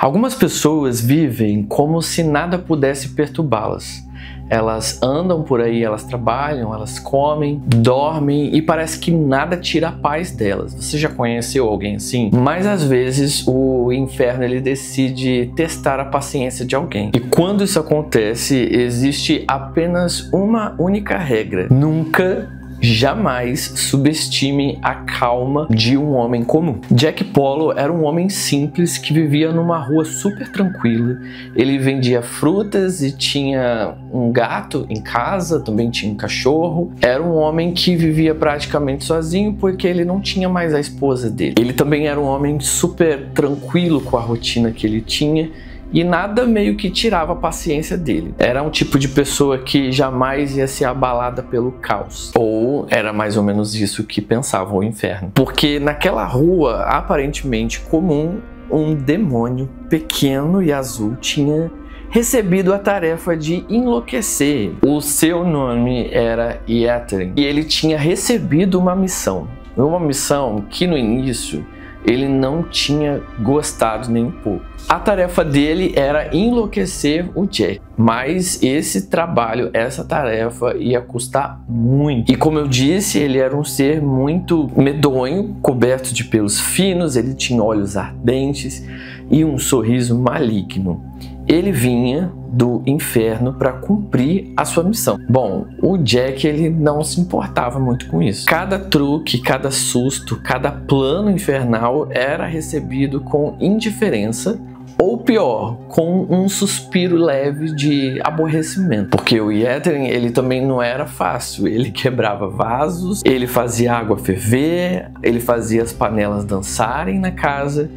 Algumas pessoas vivem como se nada pudesse perturbá-las. Elas andam por aí, elas trabalham, elas comem, dormem e parece que nada tira a paz delas. Você já conheceu alguém assim? Mas às vezes o inferno ele decide testar a paciência de alguém. E quando isso acontece, existe apenas uma única regra: nunca, jamais subestime a calma de um homem comum. Jack Polo era um homem simples que vivia numa rua super tranquila. Ele vendia frutas e tinha um gato em casa, também tinha um cachorro. Era um homem que vivia praticamente sozinho porque ele não tinha mais a esposa dele. Ele também era um homem super tranquilo com a rotina que ele tinha. E nada meio que tirava a paciência dele. Era um tipo de pessoa que jamais ia ser abalada pelo caos. Ou era mais ou menos isso que pensava o inferno. Porque naquela rua, aparentemente comum, um demônio pequeno e azul tinha recebido a tarefa de enlouquecer. O seu nome era Yethren. E ele tinha recebido uma missão. Uma missão que no início ele não tinha gostado nem um pouco. A tarefa dele era enlouquecer o Jack, mas esse trabalho, essa tarefa ia custar muito. E como eu disse, ele era um ser muito medonho, coberto de pelos finos, ele tinha olhos ardentes e um sorriso maligno. Ele vinha do inferno para cumprir a sua missão. Bom, o Jack ele não se importava muito com isso. Cada truque, cada susto, cada plano infernal era recebido com indiferença, ou pior, com um suspiro leve de aborrecimento. Porque o Yethren, ele também não era fácil. Ele quebrava vasos, ele fazia água ferver, ele fazia as panelas dançarem na casa,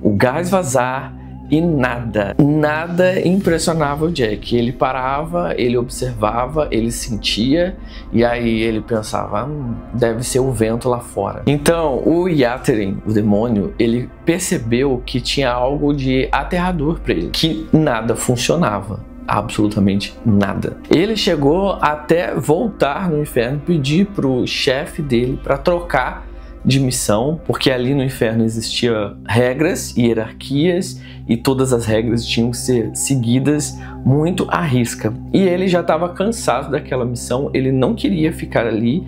o gás vazar. E nada impressionava o Jack. Ele parava, ele observava, ele sentia e aí ele pensava, deve ser o vento lá fora. Então o Yethren, o demônio, ele percebeu que tinha algo de aterrador para ele, que nada funcionava. Absolutamente nada. Ele chegou até voltar no inferno, pedir pro chefe dele para trocar de missão, porque ali no inferno existiam regras e hierarquias e todas as regras tinham que ser seguidas muito à risca. E ele já estava cansado daquela missão, ele não queria ficar ali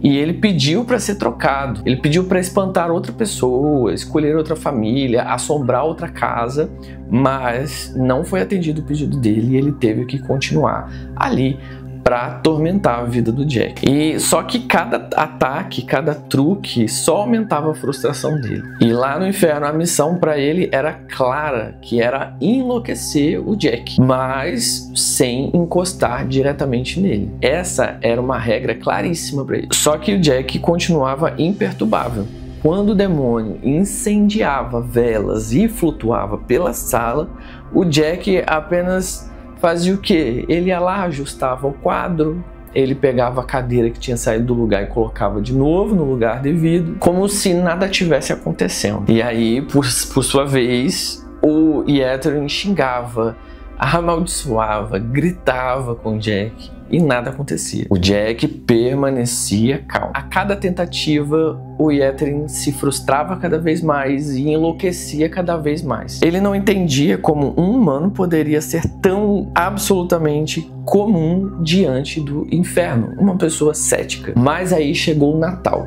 e ele pediu para ser trocado. Ele pediu para espantar outra pessoa, escolher outra família, assombrar outra casa, mas não foi atendido o pedido dele e ele teve que continuar ali para atormentar a vida do Jack. E só que cada ataque, cada truque só aumentava a frustração dele. E lá no inferno a missão para ele era clara, que era enlouquecer o Jack, mas sem encostar diretamente nele. Essa era uma regra claríssima para ele. Só que o Jack continuava imperturbável. Quando o demônio incendiava velas e flutuava pela sala, o Jack apenas fazia o quê? Ele ia lá, ajustava o quadro, ele pegava a cadeira que tinha saído do lugar e colocava de novo no lugar devido, como se nada tivesse acontecendo. E aí, por sua vez, o Yethren xingava, amaldiçoava, gritava com o Jack e nada acontecia. O Jack permanecia calmo. A cada tentativa, o Yethren se frustrava cada vez mais e enlouquecia cada vez mais. Ele não entendia como um humano poderia ser tão absolutamente comum diante do inferno, uma pessoa cética. Mas aí chegou o Natal.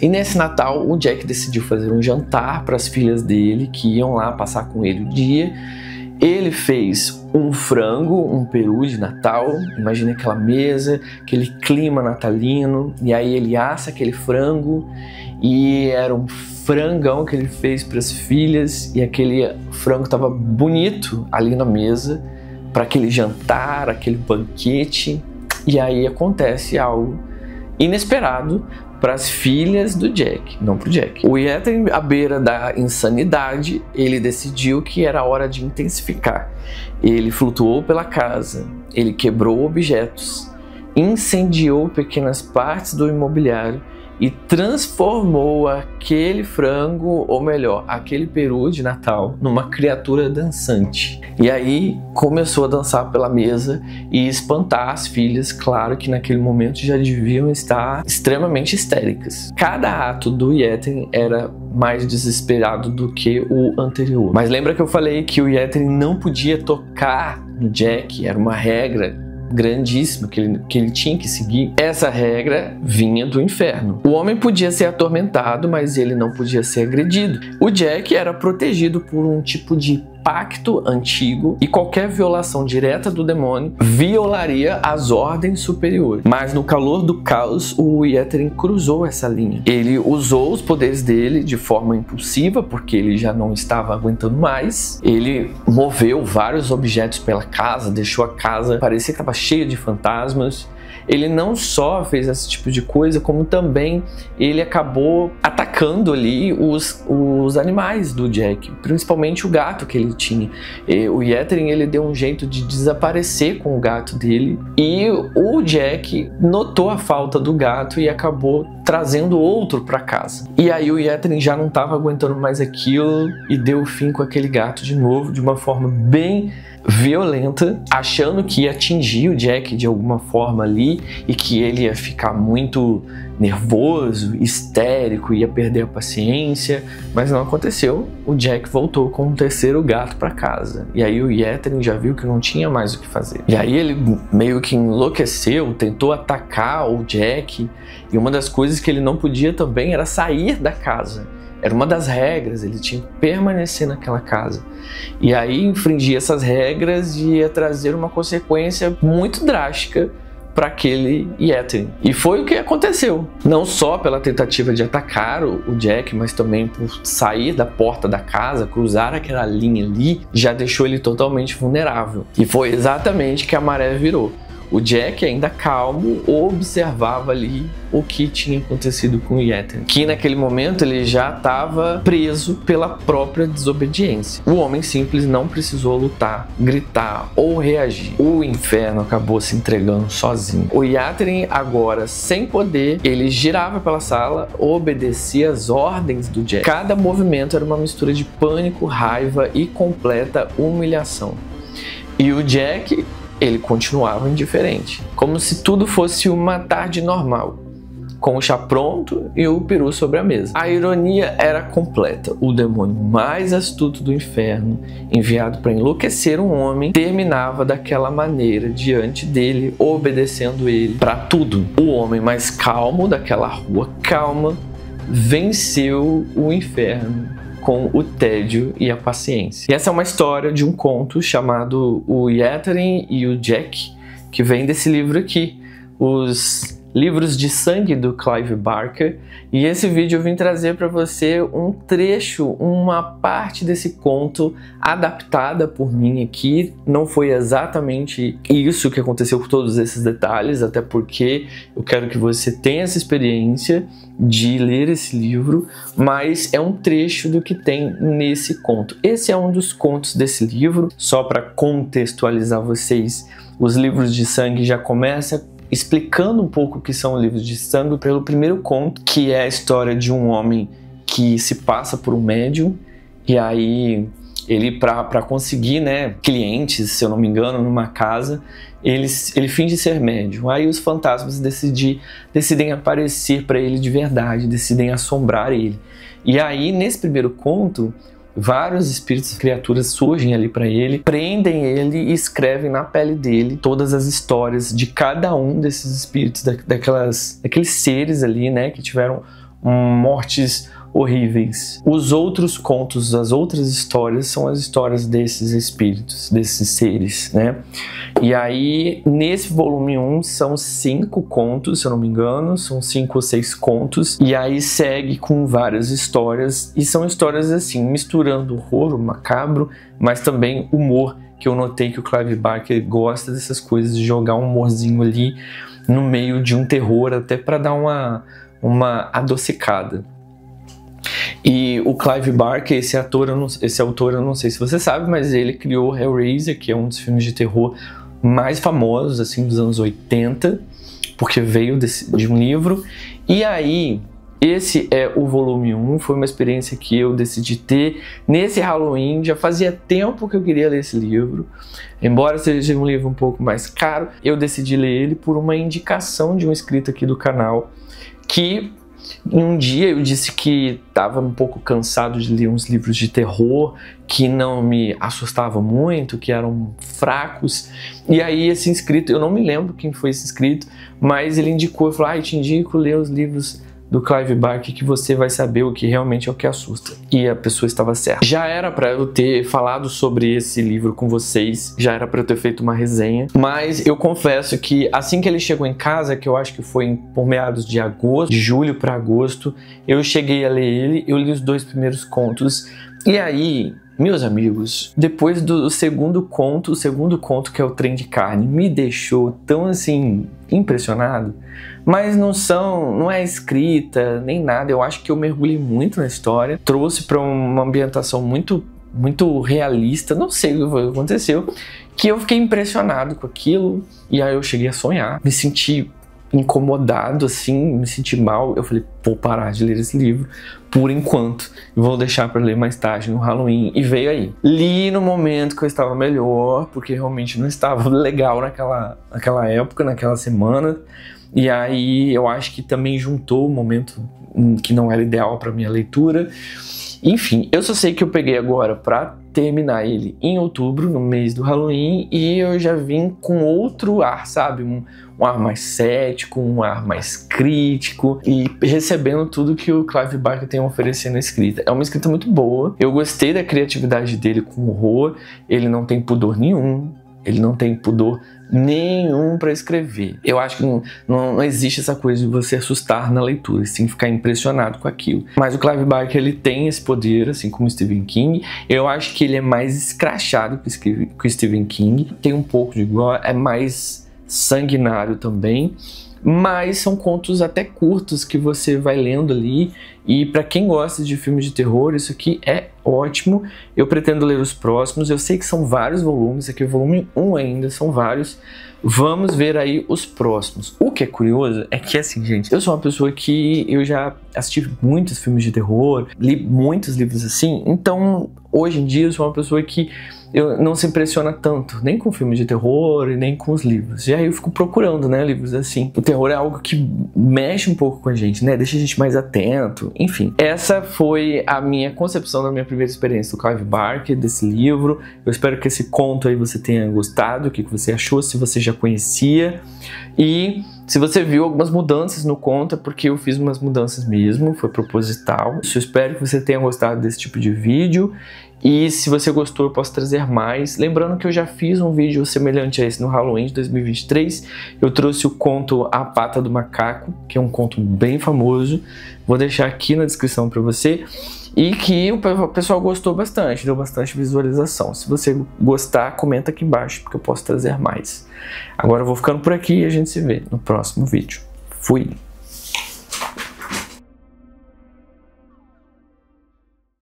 E nesse Natal, o Jack decidiu fazer um jantar para as filhas dele, que iam lá passar com ele o dia. Ele fez um frango, um peru de Natal, imagina aquela mesa, aquele clima natalino, e aí ele assa aquele frango, e era um frangão que ele fez para as filhas, e aquele frango estava bonito ali na mesa, para aquele jantar, aquele banquete, e aí acontece algo inesperado para as filhas do Jack, não para o Jack. O Yethren, à beira da insanidade, ele decidiu que era hora de intensificar. Ele flutuou pela casa, ele quebrou objetos, incendiou pequenas partes do imobiliário e transformou aquele frango, ou melhor, aquele peru de Natal, numa criatura dançante. E aí começou a dançar pela mesa e espantar as filhas, claro que naquele momento já deviam estar extremamente histéricas. Cada ato do Yethren era mais desesperado do que o anterior. Mas lembra que eu falei que o Yetherin não podia tocar no Jack? Era uma regra grandíssima que ele tinha que seguir. Essa regra vinha do inferno. O homem podia ser atormentado, mas ele não podia ser agredido. O Jack era protegido por um tipo de pacto antigo e qualquer violação direta do demônio violaria as ordens superiores. Mas no calor do caos, o Yetherin cruzou essa linha. Ele usou os poderes dele de forma impulsiva, porque ele já não estava aguentando mais. Ele moveu vários objetos pela casa, deixou a casa parecer que estava cheia de fantasmas. Ele não só fez esse tipo de coisa, como também ele acabou atacando ali os animais do Jack, principalmente o gato que ele tinha. O Yetherin, ele deu um jeito de desaparecer com o gato dele, e o Jack notou a falta do gato e acabou trazendo outro para casa. E aí o Yetherin já não estava aguentando mais aquilo e deu fim com aquele gato de novo, de uma forma bem violenta, achando que ia atingir o Jack de alguma forma ali e que ele ia ficar muito nervoso, histérico, ia perder a paciência, mas não aconteceu. O Jack voltou com um terceiro gato para casa, e aí o Yetherin já viu que não tinha mais o que fazer. E aí ele meio que enlouqueceu, tentou atacar o Jack, e uma das coisas que ele não podia também era sair da casa. Era uma das regras, ele tinha que permanecer naquela casa. E aí infringir essas regras ia trazer uma consequência muito drástica para aquele Yetherin. E foi o que aconteceu. Não só pela tentativa de atacar o Jack, mas também por sair da porta da casa, cruzar aquela linha ali, já deixou ele totalmente vulnerável. E foi exatamente que a maré virou. O Jack, ainda calmo, observava ali o que tinha acontecido com o Yetherin, que naquele momento ele já estava preso pela própria desobediência. O homem simples não precisou lutar, gritar ou reagir. O inferno acabou se entregando sozinho. O Yetherin, agora sem poder, ele girava pela sala, obedecia às ordens do Jack. Cada movimento era uma mistura de pânico, raiva e completa humilhação. E o Jack, ele continuava indiferente, como se tudo fosse uma tarde normal, com o chá pronto e o peru sobre a mesa. A ironia era completa. O demônio mais astuto do inferno, enviado para enlouquecer um homem, terminava daquela maneira diante dele, obedecendo ele para tudo. O homem mais calmo daquela rua calma venceu o inferno com o tédio e a paciência. E essa é uma história de um conto chamado O Yetherin e o Jack, que vem desse livro aqui, Os Livros de Sangue, do Clive Barker. E esse vídeo eu vim trazer para você um trecho, uma parte desse conto adaptada por mim aqui. Não foi exatamente isso que aconteceu com todos esses detalhes, até porque eu quero que você tenha essa experiência de ler esse livro, mas é um trecho do que tem nesse conto. Esse é um dos contos desse livro. Só para contextualizar vocês, os livros de sangue já começam explicando um pouco o que são livros de sangue pelo primeiro conto, que é a história de um homem que se passa por um médium, e aí ele, para conseguir, né, clientes, se eu não me engano, numa casa, ele finge ser médium. Aí os fantasmas decidem aparecer para ele de verdade, decidem assombrar ele. E aí, nesse primeiro conto, vários espíritos, criaturas surgem ali para ele, prendem ele e escrevem na pele dele todas as histórias de cada um desses espíritos, daqueles seres ali, né, que tiveram mortes horríveis. Os outros contos, as outras histórias são as histórias desses espíritos, desses seres, né? E aí, nesse volume 1, são 5 contos, se eu não me engano, são 5 ou 6 contos, e aí segue com várias histórias, e são histórias assim, misturando horror, macabro, mas também humor, que eu notei que o Clive Barker gosta dessas coisas, de jogar um humorzinho ali no meio de um terror, até para dar uma adocicada. E o Clive Barker, esse autor, eu não sei se você sabe, mas ele criou Hellraiser, que é um dos filmes de terror mais famosos, assim, dos anos 80, porque veio de um livro. E aí, esse é o volume 1, foi uma experiência que eu decidi ter nesse Halloween. Já fazia tempo que eu queria ler esse livro, embora seja um livro um pouco mais caro, eu decidi ler ele por uma indicação de um inscrito aqui do canal, que Em um dia eu disse que estava um pouco cansado de ler uns livros de terror que não me assustavam muito, que eram fracos. E aí esse inscrito, eu não me lembro quem foi esse inscrito, mas ele indicou, falou: eu te indico ler os livros do Clive Barker que você vai saber o que realmente é o que assusta. E a pessoa estava certa. Já era para eu ter falado sobre esse livro com vocês, já era para eu ter feito uma resenha, mas eu confesso que assim que ele chegou em casa, que eu acho que foi por meados de agosto, de julho para agosto, eu cheguei a ler ele, eu li os 2 primeiros contos, e aí, meus amigos, depois do segundo conto, o segundo conto, que é o Trem de Carne, me deixou tão assim impressionado, mas não é escrita nem nada. Eu acho que eu mergulhei muito na história, trouxe para uma ambientação muito realista. Não sei o que aconteceu, que eu fiquei impressionado com aquilo, e aí eu cheguei a sonhar, me senti incomodado, assim, me senti mal. Eu falei: vou parar de ler esse livro por enquanto, vou deixar para ler mais tarde no Halloween. E veio aí. Li no momento que eu estava melhor, porque realmente não estava legal naquela época, naquela semana. E aí eu acho que também juntou o momento que não era ideal para minha leitura. Enfim, eu só sei que eu peguei agora para terminar ele em outubro, no mês do Halloween, e eu já vim com outro ar, sabe? Um ar mais cético, um ar mais crítico, e recebendo tudo que o Clive Barker tem a oferecer na escrita. É uma escrita muito boa, eu gostei da criatividade dele com horror, ele não tem pudor nenhum, para escrever. Eu acho que não existe essa coisa de você assustar na leitura, sim ficar impressionado com aquilo. Mas o Clive Barker, ele tem esse poder, assim como o Stephen King. Eu acho que ele é mais escrachado que o Stephen King, tem um pouco de igual, é mais sanguinário também, mas são contos até curtos que você vai lendo ali, e para quem gosta de filmes de terror, isso aqui é ótimo. Eu pretendo ler os próximos, eu sei que são vários volumes, aqui é o volume 1 ainda, são vários. Vamos ver aí os próximos. O que é curioso é que, assim, gente, eu sou uma pessoa que eu já assisti muitos filmes de terror, li muitos livros assim, então hoje em dia eu sou uma pessoa que eu não se impressiona tanto, nem com filmes de terror e nem com os livros. E aí eu fico procurando, né, livros assim. O terror é algo que mexe um pouco com a gente, né, deixa a gente mais atento, enfim. Essa foi a minha concepção da minha primeira experiência do Clive Barker, desse livro. Eu espero que esse conto aí você tenha gostado, o que você achou, se você já conhecia. E se você viu algumas mudanças no conto, é porque eu fiz umas mudanças mesmo, foi proposital. Eu espero que você tenha gostado desse tipo de vídeo. E se você gostou, eu posso trazer mais. Lembrando que eu já fiz um vídeo semelhante a esse no Halloween de 2023. Eu trouxe o conto A Pata do Macaco, que é um conto bem famoso. Vou deixar aqui na descrição para você. E que o pessoal gostou bastante, deu bastante visualização. Se você gostar, comenta aqui embaixo, porque eu posso trazer mais. Agora eu vou ficando por aqui e a gente se vê no próximo vídeo. Fui!